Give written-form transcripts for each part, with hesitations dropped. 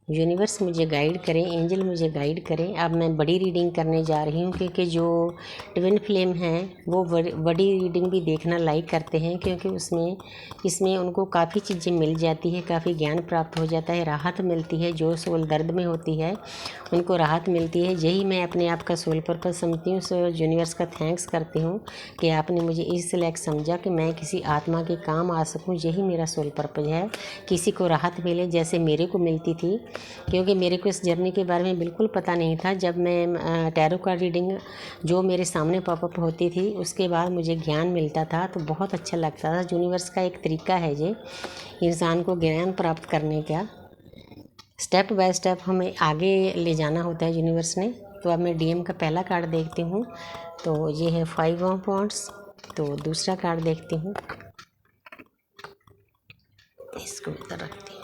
Universe मुझे guide करें, angel मुझे गाइड करें। अब मैं बड़ी रीडिंग करने जा रही हूँ, क्योंकि जो ट्विन फ्लेम हैं वो बड़ी रीडिंग भी देखना लाइक करते हैं, क्योंकि इसमें उनको काफ़ी चीज़ें मिल जाती है, काफ़ी ज्ञान प्राप्त हो जाता है, राहत मिलती है। जो सोल दर्द में होती है उनको राहत मिलती है। यही मैं अपने आप का सोल पर्पस समझती हूँ। सो यूनिवर्स का थैंक्स करती हूँ कि आपने मुझे इस लायक समझा कि मैं किसी आत्मा के काम आ सकूँ। यही मेरा सोल पर्पस है, किसी को राहत मिले जैसे मेरे को मिलती थी, क्योंकि मेरे को इस जर्नी के बारे में बिल्कुल पता नहीं था। जब मैं टैरो कार्ड रीडिंग जो मेरे सामने पॉपअप होती थी उसके बाद मुझे ज्ञान मिलता था, तो बहुत अच्छा लगता था। यूनिवर्स का एक तरीका है ये इंसान को ज्ञान प्राप्त करने का, स्टेप बाय स्टेप हमें आगे ले जाना होता है यूनिवर्स ने। तो अब मैं डीएम का पहला कार्ड देखती हूँ, तो ये है 5 ऑफ वॉन्ड्स। तो दूसरा कार्ड देखती हूँ, इसको इधर रखती हूँ।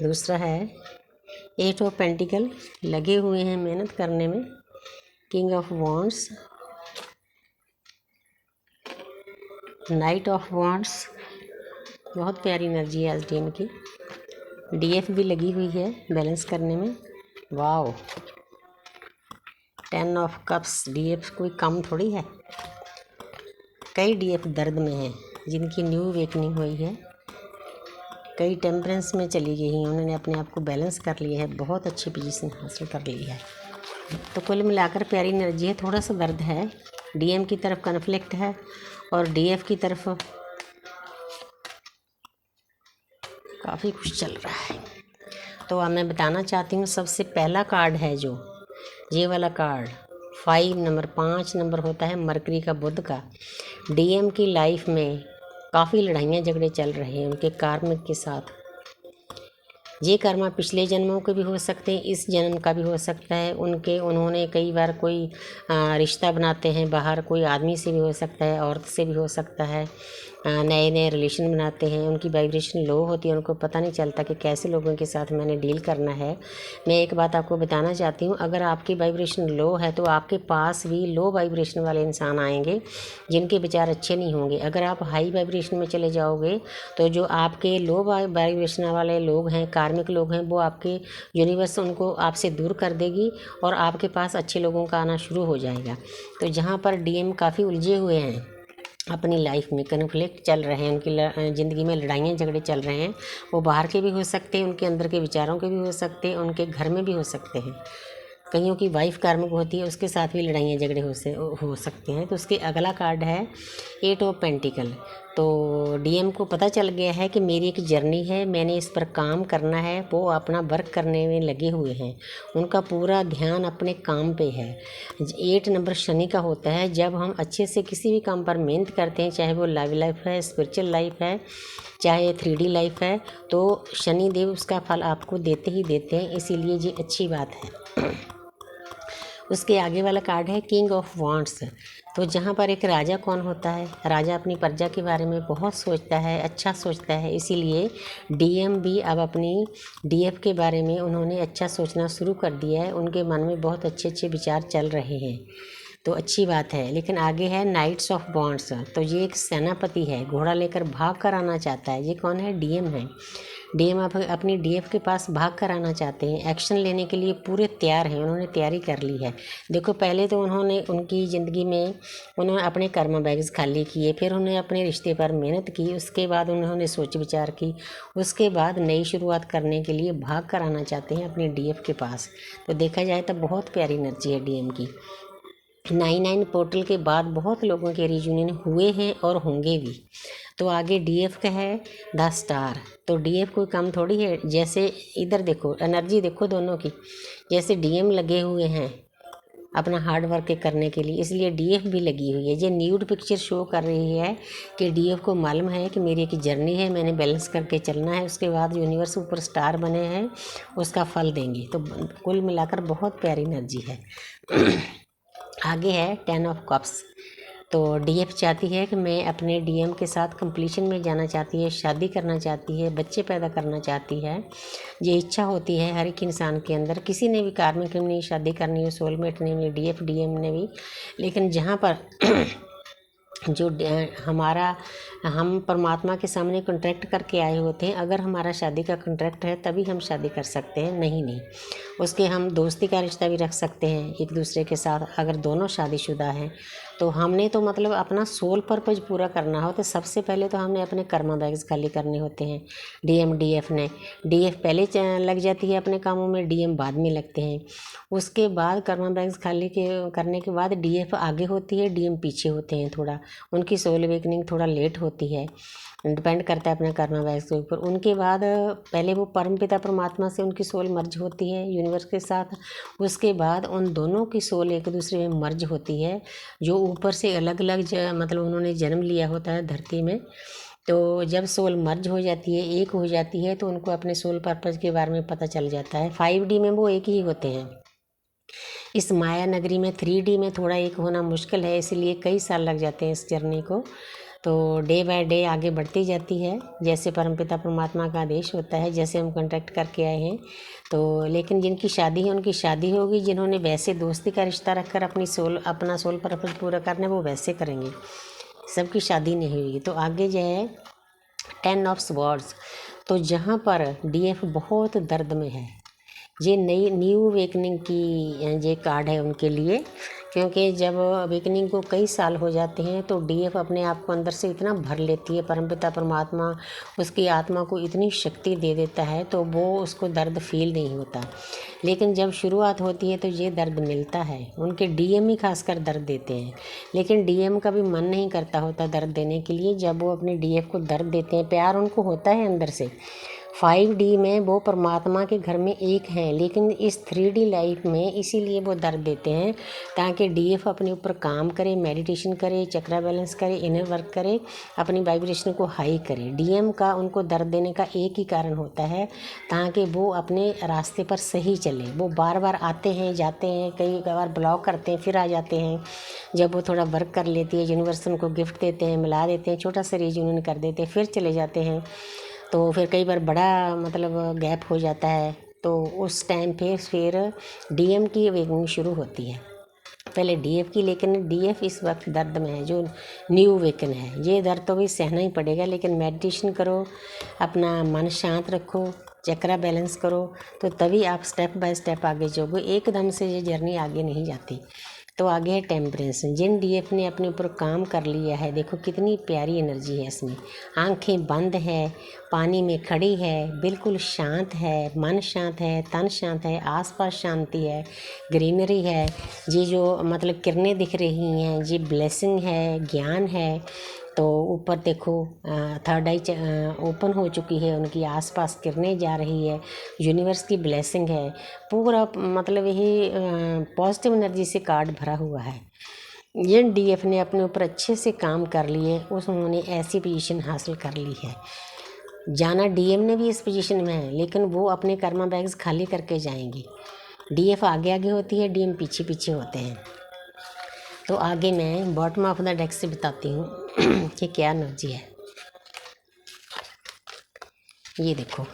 दूसरा है 8 ऑफ पेंटिकल, लगे हुए हैं मेहनत करने में। King of wands, night of wands, बहुत प्यारी एनर्जी है आज डीएम की। डीएफ भी लगी हुई है बैलेंस करने में, वाओ। 10 ऑफ कप्स, डीएफ कोई कम थोड़ी है। कई डीएफ दर्द में हैं जिनकी न्यू अवेकनिंग हुई है, कई टेम्परेंस में चली गई हैं, उन्होंने अपने आप को बैलेंस कर लिया है, बहुत अच्छी पोजीशन हासिल कर ली है। तो कुल मिलाकर प्यारी एनर्जी है। थोड़ा सा दर्द है, डीएम की तरफ कन्फ्लिक्ट है और डीएफ की तरफ काफ़ी कुछ चल रहा है। तो अब मैं बताना चाहती हूँ, सबसे पहला कार्ड है जो ये वाला कार्ड 5 नंबर, 5 नंबर होता है मरकरी का, बुध का। डीएम की लाइफ में काफ़ी लड़ाइयाँ झगड़े चल रहे हैं उनके कार्मिक के साथ। ये कर्मा पिछले जन्मों के भी हो सकते हैं, इस जन्म का भी हो सकता है। उन्होंने कई बार कोई रिश्ता बनाते हैं बाहर, कोई आदमी से भी हो सकता है, औरत से भी हो सकता है। नए नए रिलेशन बनाते हैं, उनकी वाइब्रेशन लो होती है, उनको पता नहीं चलता कि कैसे लोगों के साथ मैंने डील करना है। मैं एक बात आपको बताना चाहती हूँ, अगर आपकी वाइब्रेशन लो है तो आपके पास भी लो वाइब्रेशन वाले इंसान आएंगे जिनके विचार अच्छे नहीं होंगे। अगर आप हाई वाइब्रेशन में चले जाओगे तो जो आपके लो वाइब्रेशन वाले लोग हैं, कार्मिक लोग हैं, वो आपके यूनिवर्स उनको आपसे दूर कर देगी और आपके पास अच्छे लोगों का आना शुरू हो जाएगा। तो जहाँ पर डीएम काफ़ी उलझे हुए हैं, अपनी लाइफ में कन्फ्लिक्ट चल रहे हैं, उनकी ज़िंदगी में लड़ाइयाँ झगड़े चल रहे हैं, वो बाहर के भी हो सकते हैं, उनके अंदर के विचारों के भी हो सकते हैं, उनके घर में भी हो सकते हैं। कईयों की वाइफ कार्मिक होती है, उसके साथ भी लड़ाइयाँ झगड़े हो सकते हैं। तो उसके अगला कार्ड है 8 ऑफ पेंटिकल। तो डीएम को पता चल गया है कि मेरी एक जर्नी है, मैंने इस पर काम करना है। वो अपना वर्क करने में लगे हुए हैं, उनका पूरा ध्यान अपने काम पे है। 8 नंबर शनि का होता है। जब हम अच्छे से किसी भी काम पर मेहनत करते हैं, चाहे वो लव लाइफ है, स्पिरिचुअल लाइफ है, चाहे 3D लाइफ है, तो शनि देव उसका फल आपको देते ही देते हैं, इसीलिए ये अच्छी बात है। उसके आगे वाला कार्ड है किंग ऑफ वॉन्ड्स। तो जहाँ पर एक राजा कौन होता है, राजा अपनी प्रजा के बारे में बहुत सोचता है, अच्छा सोचता है, इसीलिए डीएम भी अब अपनी डीएफ के बारे में उन्होंने अच्छा सोचना शुरू कर दिया है। उनके मन में बहुत अच्छे अच्छे विचार चल रहे हैं, तो अच्छी बात है। लेकिन आगे है नाइट्स ऑफ बॉन्ड्स। तो ये एक सेनापति है, घोड़ा लेकर भाग कर आना चाहता है। ये कौन है, डीएम है। डीएम अपनी डीएफ के पास भाग कर आना चाहते हैं, एक्शन लेने के लिए पूरे तैयार हैं, उन्होंने तैयारी कर ली है। देखो, पहले तो उन्होंने उनकी ज़िंदगी में उन्होंने अपने कर्म बैग्स खाली किए, फिर उन्होंने अपने रिश्ते पर मेहनत की, उसके बाद उन्होंने सोच विचार की, उसके बाद नई शुरुआत करने के लिए भाग कर आना चाहते हैं अपने डीएफ के पास। तो देखा जाए तो बहुत प्यारी एनर्जी है डीएम की। 99 पोर्टल के बाद बहुत लोगों के रियूनियन हुए हैं और होंगे भी। तो आगे डीएफ का है द स्टार। तो डीएफ कोई कम थोड़ी है। जैसे इधर देखो, एनर्जी देखो दोनों की, जैसे डीएम लगे हुए हैं अपना हार्ड वर्क करने के लिए, इसलिए डीएफ भी लगी हुई है। ये न्यूड पिक्चर शो कर रही है कि डीएफ को मालूम है कि मेरी एक जर्नी है, मैंने बैलेंस करके चलना है, उसके बाद यूनिवर्स ऊपर स्टार बने हैं, उसका फल देंगे। तो कुल मिलाकर बहुत प्यारी एनर्जी है। आगे है 10 ऑफ कप्स। तो डीएफ चाहती है कि मैं अपने डीएम के साथ कंप्लीशन में जाना चाहती है, शादी करना चाहती है, बच्चे पैदा करना चाहती है। ये इच्छा होती है हर एक इंसान के अंदर। किसी ने भी कार्मिक ने शादी करनी हो, सोलमेट ने भी, डीएफ डीएम ने भी। लेकिन जहाँ पर जो हमारा हम परमात्मा के सामने कॉन्ट्रैक्ट करके आए होते हैं, अगर हमारा शादी का कॉन्ट्रैक्ट है तभी हम शादी कर सकते हैं, नहीं उसके हम दोस्ती का रिश्ता भी रख सकते हैं एक दूसरे के साथ। अगर दोनों शादीशुदा हैं तो हमने तो मतलब अपना सोल पर्पज पूरा करना हो तो सबसे पहले तो हमने अपने कर्मा बैग्स खाली करने होते हैं। डीएम डीएफ ने डीएफ पहले लग जाती है अपने कामों में, डीएम बाद में लगते हैं। उसके बाद कर्मा बैग्स खाली करने के बाद डीएफ आगे होती है, डीएम पीछे होते हैं। थोड़ा उनकी सोल अवेकनिंग थोड़ा लेट होती है, डिपेंड करता है अपने कर्मा बैग्स के ऊपर। उनके बाद पहले वो परमपिता परमात्मा से उनकी सोल मर्ज होती है यूनिवर्स के साथ, उसके बाद उन दोनों की सोल एक दूसरे में मर्ज होती है। जो ऊपर से अलग अलग मतलब उन्होंने जन्म लिया होता है धरती में, तो जब सोल मर्ज हो जाती है, एक हो जाती है, तो उनको अपने सोल पर्पज के बारे में पता चल जाता है। 5D में वो एक ही होते हैं। इस माया नगरी में 3D में थोड़ा एक होना मुश्किल है, इसलिए कई साल लग जाते हैं इस जर्नी को। तो डे बाय डे आगे बढ़ती जाती है जैसे परमपिता परमात्मा का आदेश होता है, जैसे हम कॉन्टैक्ट करके आए हैं। तो लेकिन जिनकी शादी है उनकी शादी होगी, जिन्होंने वैसे दोस्ती का रिश्ता रखकर अपना सोल पर्पज पूरा करना है वो वैसे करेंगे, सबकी शादी नहीं हुई। तो आगे जो है 10 ऑफ स्वॉर्ड्स, तो जहाँ पर डीएफ बहुत दर्द में है, ये न्यू अवेकनिंग की ये कार्ड है उनके लिए। क्योंकि जब अवेकनिंग को कई साल हो जाते हैं तो डीएफ अपने आप को अंदर से इतना भर लेती है, परमपिता परमात्मा उसकी आत्मा को इतनी शक्ति दे देता है तो वो उसको दर्द फील नहीं होता। लेकिन जब शुरुआत होती है तो ये दर्द मिलता है, उनके डीएम ही खासकर दर्द देते हैं। लेकिन डीएम का भी मन नहीं करता होता दर्द देने के लिए, जब वो अपने डीएफ को दर्द देते हैं, प्यार उनको होता है अंदर से। 5D में वो परमात्मा के घर में एक हैं, लेकिन इस 3D लाइफ में इसीलिए वो दर्द देते हैं ताकि डीएफ अपने ऊपर काम करे, मेडिटेशन करे, चक्रा बैलेंस करे, इनर वर्क करे, अपनी वाइब्रेशन को हाई करे। डीएम का उनको दर्द देने का एक ही कारण होता है ताकि वो अपने रास्ते पर सही चले। वो बार बार आते हैं जाते हैं, कई बार ब्लॉक करते हैं फिर आ जाते हैं। जब वो थोड़ा वर्क कर लेती है, यूनिवर्स उनको गिफ्ट देते हैं, मिला देते हैं, छोटा सा रीयूनियन कर देते हैं, फिर चले जाते हैं। तो फिर कई बार बड़ा मतलब गैप हो जाता है, तो उस टाइम पे फिर डीएम की अवेकनिंग शुरू होती है, पहले डीएफ की। लेकिन डीएफ इस वक्त दर्द में है, जो न्यू अवेकन है। ये दर्द तो भी सहना ही पड़ेगा, लेकिन मेडिटेशन करो, अपना मन शांत रखो, चक्रा बैलेंस करो, तो तभी आप स्टेप बाय स्टेप आगे जाओगे। एकदम से ये जर्नी आगे नहीं जाती। तो आगे है टेम्परेंस। जिन डीएफ ने अपने ऊपर काम कर लिया है, देखो कितनी प्यारी एनर्जी है इसमें। आंखें बंद है, पानी में खड़ी है, बिल्कुल शांत है, मन शांत है, तन शांत है, आसपास शांति है, ग्रीनरी है। ये जो मतलब किरणें दिख रही हैं, ये ब्लेसिंग है, ज्ञान है। तो ऊपर देखो थर्ड आई ओपन हो चुकी है, उनकी आसपास किरणें जा रही है, यूनिवर्स की ब्लेसिंग है। पूरा मतलब यही पॉजिटिव एनर्जी से कार्ड भरा हुआ है। ये डीएफ ने अपने ऊपर अच्छे से काम कर लिए, उन्होंने ऐसी पोजीशन हासिल कर ली है। जाना डीएम ने भी इस पोजीशन में है, लेकिन वो अपने कर्मा बैग्स खाली करके जाएंगे। डीएफ आगे आगे होती है, डीएम पीछे पीछे होते हैं। तो आगे मैं बॉटम ऑफ द डेक से बताती हूँ कि क्या एनर्जी है। ये देखो,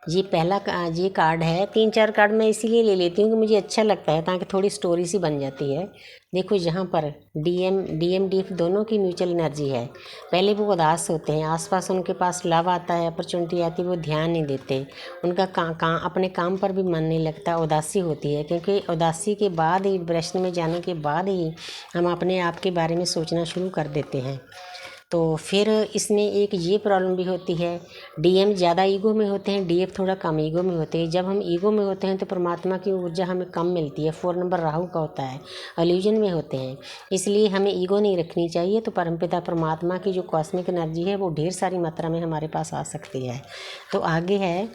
ये पहला ये कार्ड है। 3-4 कार्ड मैं इसीलिए ले लेती हूँ कि मुझे अच्छा लगता है, ताकि थोड़ी स्टोरी सी बन जाती है। देखो यहाँ पर डीएम डीएफ दोनों की म्यूचुअल एनर्जी है। पहले वो उदास होते हैं, आसपास उनके पास लाभ आता है, अपॉर्चुनिटी आती है, वो ध्यान नहीं देते, उनका अपने काम पर भी मन नहीं लगता, उदासी होती है। क्योंकि उदासी के बाद ही, डिप्रेशन में जाने के बाद ही हम अपने आप के बारे में सोचना शुरू कर देते हैं। तो फिर इसमें एक ये प्रॉब्लम भी होती है, डीएम ज़्यादा ईगो में होते हैं, डीएफ थोड़ा कम ईगो में होते हैं। जब हम ईगो में होते हैं तो परमात्मा की ऊर्जा हमें कम मिलती है। 4 नंबर राहु का होता है, इल्यूजन में होते हैं, इसलिए हमें ईगो नहीं रखनी चाहिए। तो परमपिता परमात्मा की जो कॉस्मिक एनर्जी है वो ढेर सारी मात्रा में हमारे पास आ सकती है। तो आगे है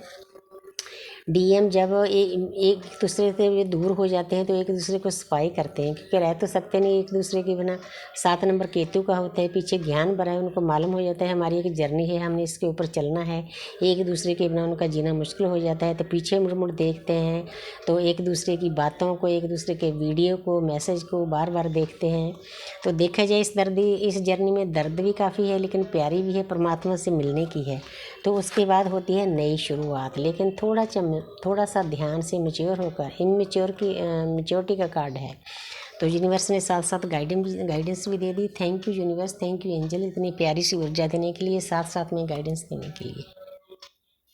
डीएम जब एक दूसरे से वे दूर हो जाते हैं तो एक दूसरे को सफाई करते हैं, क्योंकि रह तो सकते नहीं एक दूसरे के बिना। 7 नंबर केतु का होता है, पीछे ज्ञान भरा है, उनको मालूम हो जाता है हमारी एक जर्नी है, हमने इसके ऊपर चलना है। एक दूसरे के बिना उनका जीना मुश्किल हो जाता है, तो पीछे मुड़ मुड़ देखते हैं, तो एक दूसरे की बातों को, एक दूसरे के वीडियो को, मैसेज को बार बार देखते हैं। तो देखा जाए इस जर्नी में दर्द भी काफ़ी है, लेकिन प्यारी भी है, परमात्मा से मिलने की है। तो उसके बाद होती है नई शुरुआत, लेकिन थोड़ा सा ध्यान से मैच्योर होकर, मैच्योरिटी का कार्ड है। तो यूनिवर्स ने साथ साथ गाइडेंस भी दे दी। Thank you universe, thank you angel, इतनी प्यारी सी ऊर्जा देने के लिए, साथ साथ में गाइडेंस देने के लिए।